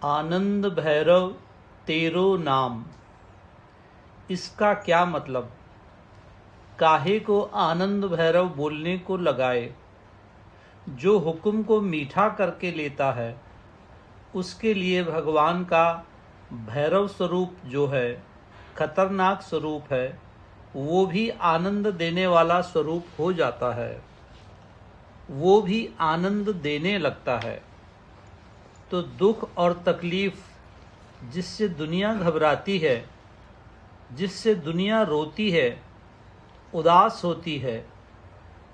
आनंद भैरव तेरो नाम, इसका क्या मतलब? काहे को आनंद भैरव बोलने को लगाए? जो हुक्म को मीठा करके लेता है उसके लिए भगवान का भैरव स्वरूप जो है, खतरनाक स्वरूप है, वो भी आनंद देने वाला स्वरूप हो जाता है, वो भी आनंद देने लगता है। तो दुख और तकलीफ जिससे दुनिया घबराती है, जिससे दुनिया रोती है, उदास होती है,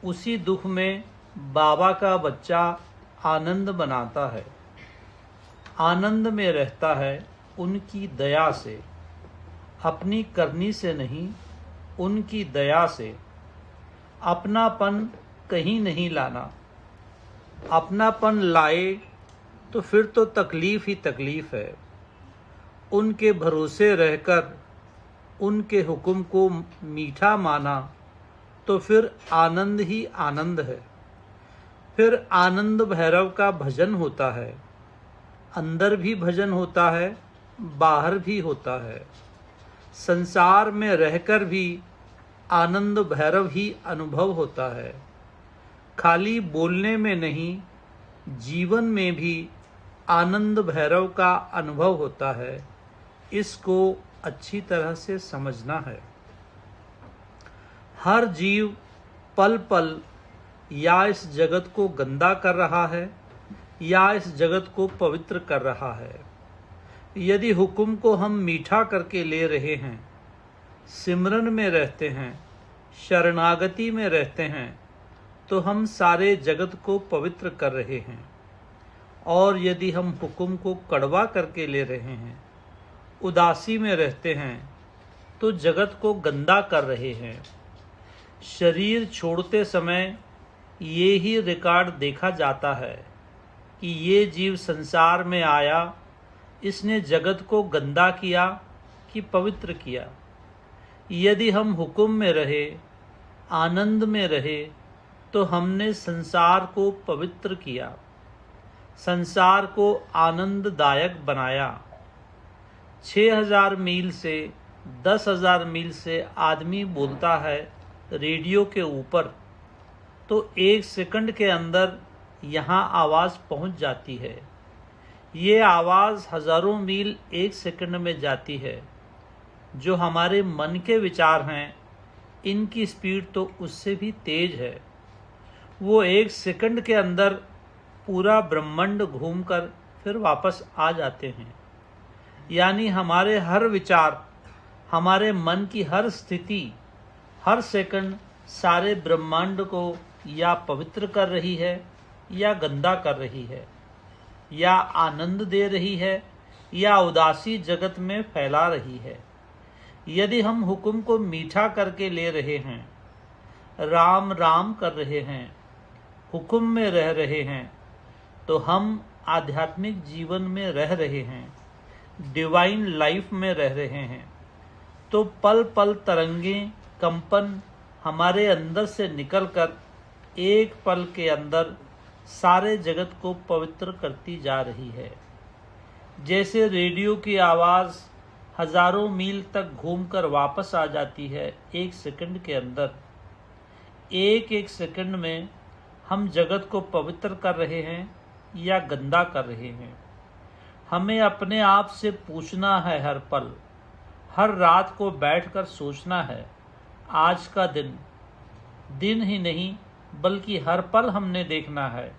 उसी दुख में बाबा का बच्चा आनंद बनाता है, आनंद में रहता है उनकी दया से, अपनी करनी से नहीं, उनकी दया से। अपनापन कहीं नहीं लाना, अपनापन लाए तो फिर तो तकलीफ ही तकलीफ है। उनके भरोसे रहकर उनके हुक्म को मीठा माना तो फिर आनंद ही आनंद है। फिर आनंद भैरव का भजन होता है, अंदर भी भजन होता है, बाहर भी होता है। संसार में रहकर भी आनंद भैरव ही अनुभव होता है। खाली बोलने में नहीं, जीवन में भी आनंद भैरव का अनुभव होता है। इसको अच्छी तरह से समझना है। हर जीव पल पल या इस जगत को गंदा कर रहा है या इस जगत को पवित्र कर रहा है। यदि हुक्म को हम मीठा करके ले रहे हैं, सिमरन में रहते हैं, शरणागति में रहते हैं, तो हम सारे जगत को पवित्र कर रहे हैं। और यदि हम हुक्म को कड़वा करके ले रहे हैं, उदासी में रहते हैं, तो जगत को गंदा कर रहे हैं। शरीर छोड़ते समय ये ही रिकॉर्ड देखा जाता है कि ये जीव संसार में आया, इसने जगत को गंदा किया कि पवित्र किया। यदि हम हुक्म में रहे, आनंद में रहे, तो हमने संसार को पवित्र किया, संसार को आनंददायक बनाया। 6000 मील से 10,000 मील से आदमी बोलता है रेडियो के ऊपर, तो 1 सेकंड के अंदर यहाँ आवाज़ पहुँच जाती है। ये आवाज़ हज़ारों मील 1 सेकंड में जाती है। जो हमारे मन के विचार हैं, इनकी स्पीड तो उससे भी तेज है। वो 1 सेकंड के अंदर पूरा ब्रह्मांड घूमकर फिर वापस आ जाते हैं। यानी हमारे हर विचार, हमारे मन की हर स्थिति, हर सेकंड सारे ब्रह्मांड को या पवित्र कर रही है या गंदा कर रही है, या आनंद दे रही है या उदासी जगत में फैला रही है। यदि हम हुक्म को मीठा करके ले रहे हैं, राम राम कर रहे हैं, हुक्म में रह रहे हैं, तो हम आध्यात्मिक जीवन में रह रहे हैं, डिवाइन लाइफ में रह रहे हैं। तो पल पल तरंगें, कंपन हमारे अंदर से निकलकर एक पल के अंदर सारे जगत को पवित्र करती जा रही है। जैसे रेडियो की आवाज़ हजारों मील तक घूमकर वापस आ जाती है 1 सेकंड के अंदर। एक एक सेकंड में हम जगत को पवित्र कर रहे हैं या गंदा कर रहे हैं। हमें अपने आप से पूछना है हर पल, हर रात को बैठकर सोचना है। आज का दिन ही नहीं बल्कि हर पल हमने देखना है,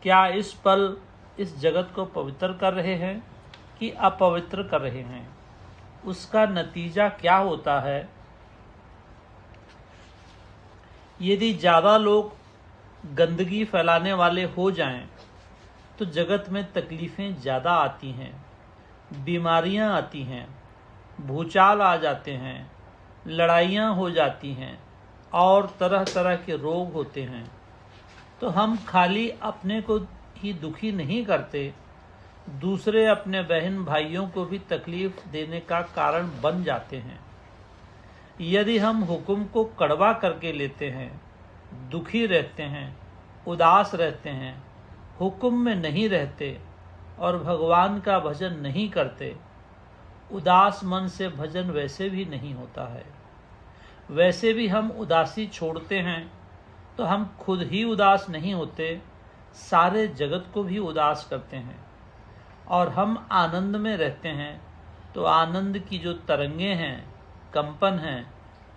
क्या इस पल इस जगत को पवित्र कर रहे हैं कि अपवित्र कर रहे हैं। उसका नतीजा क्या होता है? यदि ज़्यादा लोग गंदगी फैलाने वाले हो जाएं, तो जगत में तकलीफ़ें ज़्यादा आती हैं, बीमारियां आती हैं, भूचाल आ जाते हैं, लड़ाइयाँ हो जाती हैं और तरह तरह के रोग होते हैं। तो हम खाली अपने को ही दुखी नहीं करते, दूसरे अपने बहन भाइयों को भी तकलीफ देने का कारण बन जाते हैं। यदि हम हुक्म को कड़वा करके लेते हैं, दुखी रहते हैं, उदास रहते हैं, हुक्म में नहीं रहते, और भगवान का भजन नहीं करते, उदास मन से भजन वैसे भी नहीं होता है। वैसे भी हम उदासी छोड़ते हैं तो हम खुद ही उदास नहीं होते, सारे जगत को भी उदास करते हैं। और हम आनंद में रहते हैं तो आनंद की जो तरंगे हैं, कंपन हैं,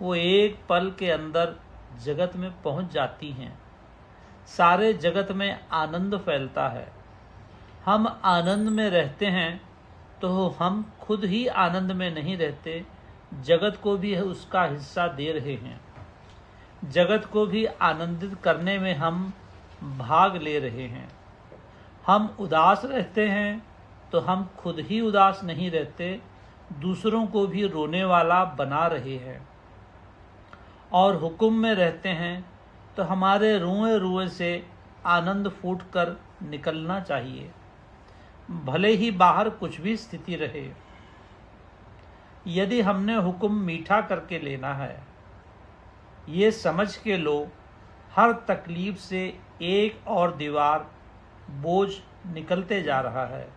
वो एक पल के अंदर जगत में पहुंच जाती हैं। सारे जगत में आनंद फैलता है। हम आनंद में रहते हैं तो हम खुद ही आनंद में नहीं रहते, जगत को भी उसका हिस्सा दे रहे हैं। जगत को भी आनंदित करने में हम भाग ले रहे हैं। हम उदास रहते हैं तो हम खुद ही उदास नहीं रहते, दूसरों को भी रोने वाला बना रहे हैं। और हुक्म में रहते हैं तो हमारे रुएं रुएं से आनंद फूट कर निकलना चाहिए, भले ही बाहर कुछ भी स्थिति रहे। यदि हमने हुक्म मीठा करके लेना है, ये समझ के लो हर तकलीफ से एक और दीवार बोझ निकलते जा रहा है।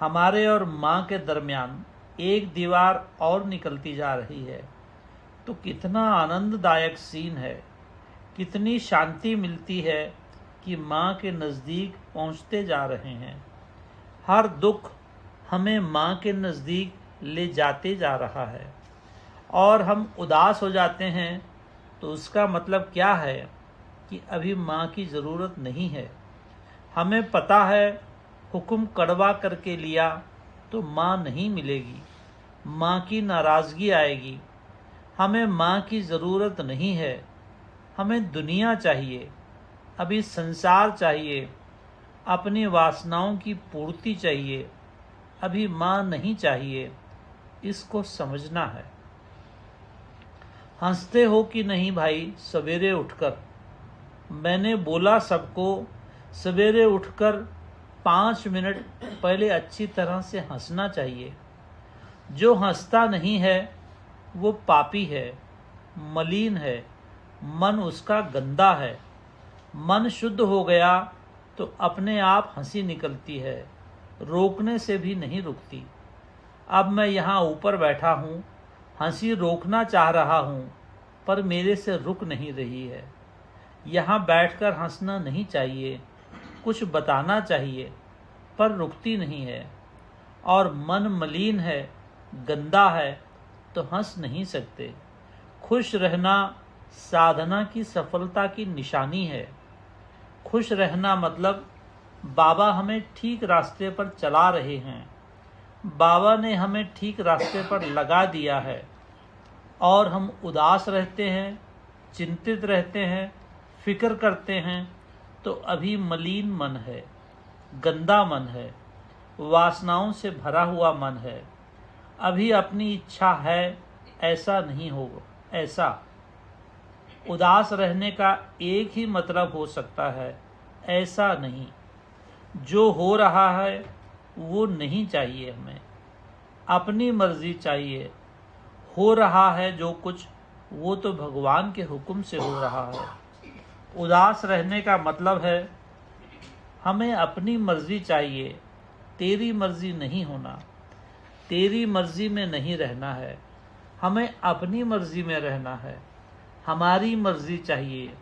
हमारे और माँ के दरमियान एक दीवार और निकलती जा रही है, तो कितना आनंददायक सीन है, कितनी शांति मिलती है कि माँ के नज़दीक पहुँचते जा रहे हैं। हर दुख हमें माँ के नज़दीक ले जाते जा रहा है। और हम उदास हो जाते हैं तो उसका मतलब क्या है कि अभी माँ की ज़रूरत नहीं है। हमें पता है हुक्म कड़वा करके लिया तो माँ नहीं मिलेगी, माँ की नाराज़गी आएगी। हमें माँ की ज़रूरत नहीं है, हमें दुनिया चाहिए, अभी संसार चाहिए, अपनी वासनाओं की पूर्ति चाहिए, अभी माँ नहीं चाहिए। इसको समझना है। हंसते हो कि नहीं भाई सवेरे उठकर? मैंने बोला सबको सवेरे उठकर 5 मिनट पहले अच्छी तरह से हंसना चाहिए। जो हंसता नहीं है वो पापी है, मलिन है, मन उसका गंदा है। मन शुद्ध हो गया तो अपने आप हंसी निकलती है, रोकने से भी नहीं रुकती। अब मैं यहाँ ऊपर बैठा हूँ, हंसी रोकना चाह रहा हूँ पर मेरे से रुक नहीं रही है। यहाँ बैठकर हंसना नहीं चाहिए, कुछ बताना चाहिए पर रुकती नहीं है। और मन मलिन है, गंदा है तो हंस नहीं सकते। खुश रहना साधना की सफलता की निशानी है। खुश रहना मतलब बाबा हमें ठीक रास्ते पर चला रहे हैं, बाबा ने हमें ठीक रास्ते पर लगा दिया है। और हम उदास रहते हैं, चिंतित रहते हैं, फिक्र करते हैं तो अभी मलिन मन है, गंदा मन है, वासनाओं से भरा हुआ मन है। अभी अपनी इच्छा है ऐसा नहीं होगा। ऐसा उदास रहने का एक ही मतलब हो सकता है, ऐसा नहीं। जो हो रहा है वो नहीं चाहिए, हमें अपनी मर्जी चाहिए। हो रहा है जो कुछ वो तो भगवान के हुक्म से हो रहा है। उदास रहने का मतलब है हमें अपनी मर्जी चाहिए, तेरी मर्जी नहीं होना। तेरी मर्जी में नहीं रहना है, हमें अपनी मर्जी में रहना है। हमारी मर्जी चाहिए।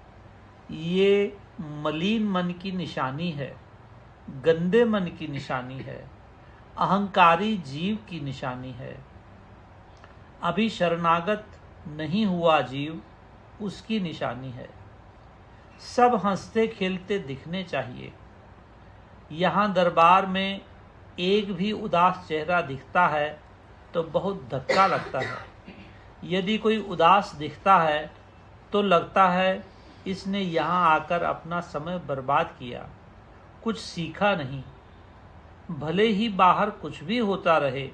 ये मलिन मन की निशानी है, गंदे मन की निशानी है, अहंकारी जीव की निशानी है। अभी शरणागत नहीं हुआ जीव, उसकी निशानी है। सब हंसते खेलते दिखने चाहिए। यहाँ दरबार में एक भी उदास चेहरा दिखता है तो बहुत धक्का लगता है। यदि कोई उदास दिखता है तो लगता है इसने यहाँ आकर अपना समय बर्बाद किया, कुछ सीखा नहीं। भले ही बाहर कुछ भी होता रहे,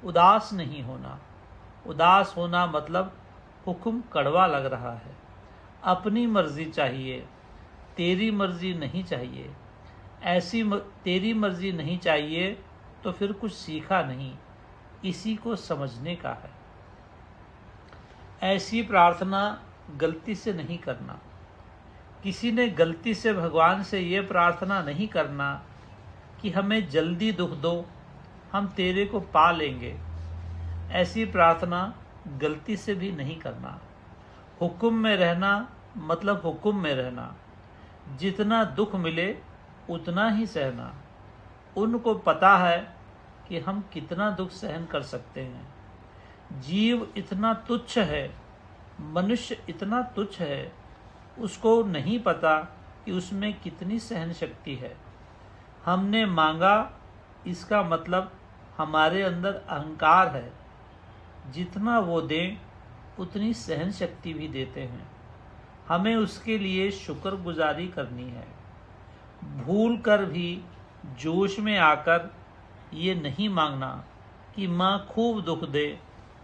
उदास नहीं होना। उदास होना मतलब हुक्म कड़वा लग रहा है, अपनी मर्जी चाहिए, तेरी मर्जी नहीं चाहिए। ऐसी तेरी मर्जी नहीं चाहिए तो फिर कुछ सीखा नहीं, इसी को समझने का है। ऐसी प्रार्थना गलती से नहीं करना। किसी ने गलती से भगवान से ये प्रार्थना नहीं करना कि हमें जल्दी दुख दो, हम तेरे को पा लेंगे। ऐसी प्रार्थना गलती से भी नहीं करना। हुक्म में रहना मतलब हुक्म में रहना। जितना दुख मिले उतना ही सहना। उनको पता है कि हम कितना दुख सहन कर सकते हैं। जीव इतना तुच्छ है, मनुष्य इतना तुच्छ है, उसको नहीं पता कि उसमें कितनी सहन शक्ति है। हमने मांगा, इसका मतलब हमारे अंदर अहंकार है। जितना वो दें उतनी सहन शक्ति भी देते हैं। हमें उसके लिए शुक्रगुजारी करनी है। भूल कर भी जोश में आकर ये नहीं मांगना कि माँ खूब दुख दे,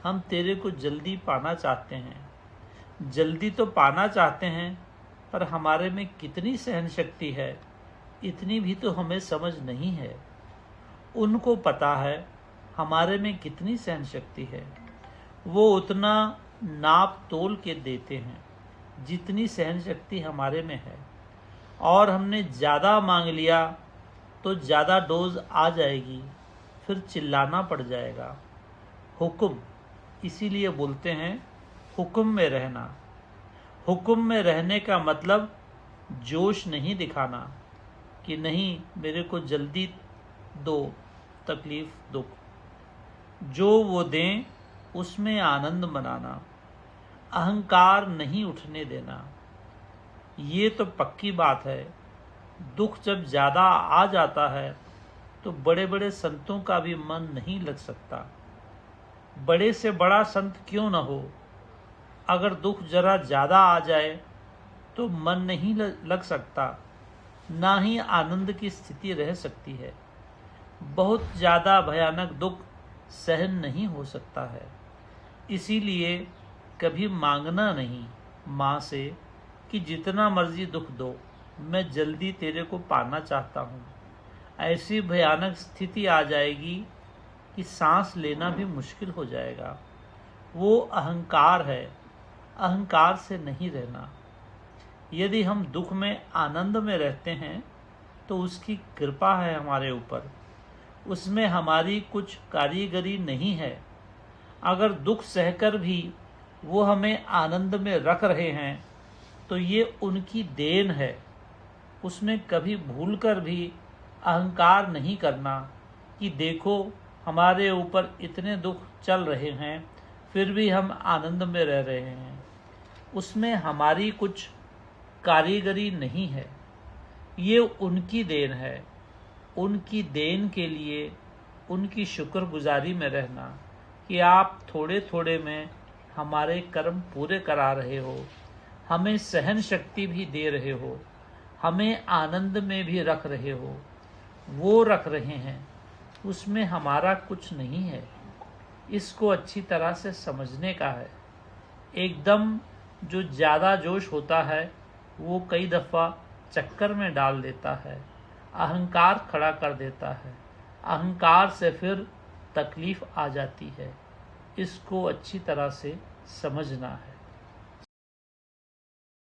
हम तेरे को जल्दी पाना चाहते हैं। जल्दी तो पाना चाहते हैं, पर हमारे में कितनी सहन शक्ति है, इतनी भी तो हमें समझ नहीं है। उनको पता है हमारे में कितनी सहन शक्ति है। वो उतना नाप तोल के देते हैं जितनी सहन शक्ति हमारे में है। और हमने ज़्यादा मांग लिया तो ज़्यादा डोज आ जाएगी, फिर चिल्लाना पड़ जाएगा। हुक्म इसीलिए बोलते हैं हुक्म में रहना। हुक्म में रहने का मतलब जोश नहीं दिखाना कि नहीं मेरे को जल्दी दो, तकलीफ दुख। जो वो दें उसमें आनंद मनाना। अहंकार नहीं उठने देना। ये तो पक्की बात है। दुख जब ज़्यादा आ जाता है तो बड़े बड़े संतों का भी मन नहीं लग सकता। बड़े से बड़ा संत क्यों न हो, अगर दुख जरा ज़्यादा आ जाए तो मन नहीं लग सकता, ना ही आनंद की स्थिति रह सकती है। बहुत ज़्यादा भयानक दुख सहन नहीं हो सकता है। इसीलिए कभी मांगना नहीं माँ से कि जितना मर्जी दुख दो, मैं जल्दी तेरे को पाना चाहता हूँ। ऐसी भयानक स्थिति आ जाएगी कि सांस लेना भी मुश्किल हो जाएगा। वो अहंकार है, अहंकार से नहीं रहना। यदि हम दुख में आनंद में रहते हैं तो उसकी कृपा है हमारे ऊपर, उसमें हमारी कुछ कारीगरी नहीं है। अगर दुख सहकर भी वो हमें आनंद में रख रहे हैं तो ये उनकी देन है। उसमें कभी भूलकर भी अहंकार नहीं करना कि देखो हमारे ऊपर इतने दुख चल रहे हैं फिर भी हम आनंद में रह रहे हैं। उसमें हमारी कुछ कारीगरी नहीं है, ये उनकी देन है। उनकी देन के लिए उनकी शुक्रगुजारी में रहना कि आप थोड़े थोड़े में हमारे कर्म पूरे करा रहे हो, हमें सहन शक्ति भी दे रहे हो, हमें आनंद में भी रख रहे हो। वो रख रहे हैं, उसमें हमारा कुछ नहीं है। इसको अच्छी तरह से समझने का है। एकदम जो ज़्यादा जोश होता है वो कई दफ़ा चक्कर में डाल देता है, अहंकार खड़ा कर देता है। अहंकार से फिर तकलीफ आ जाती है। इसको अच्छी तरह से समझना है।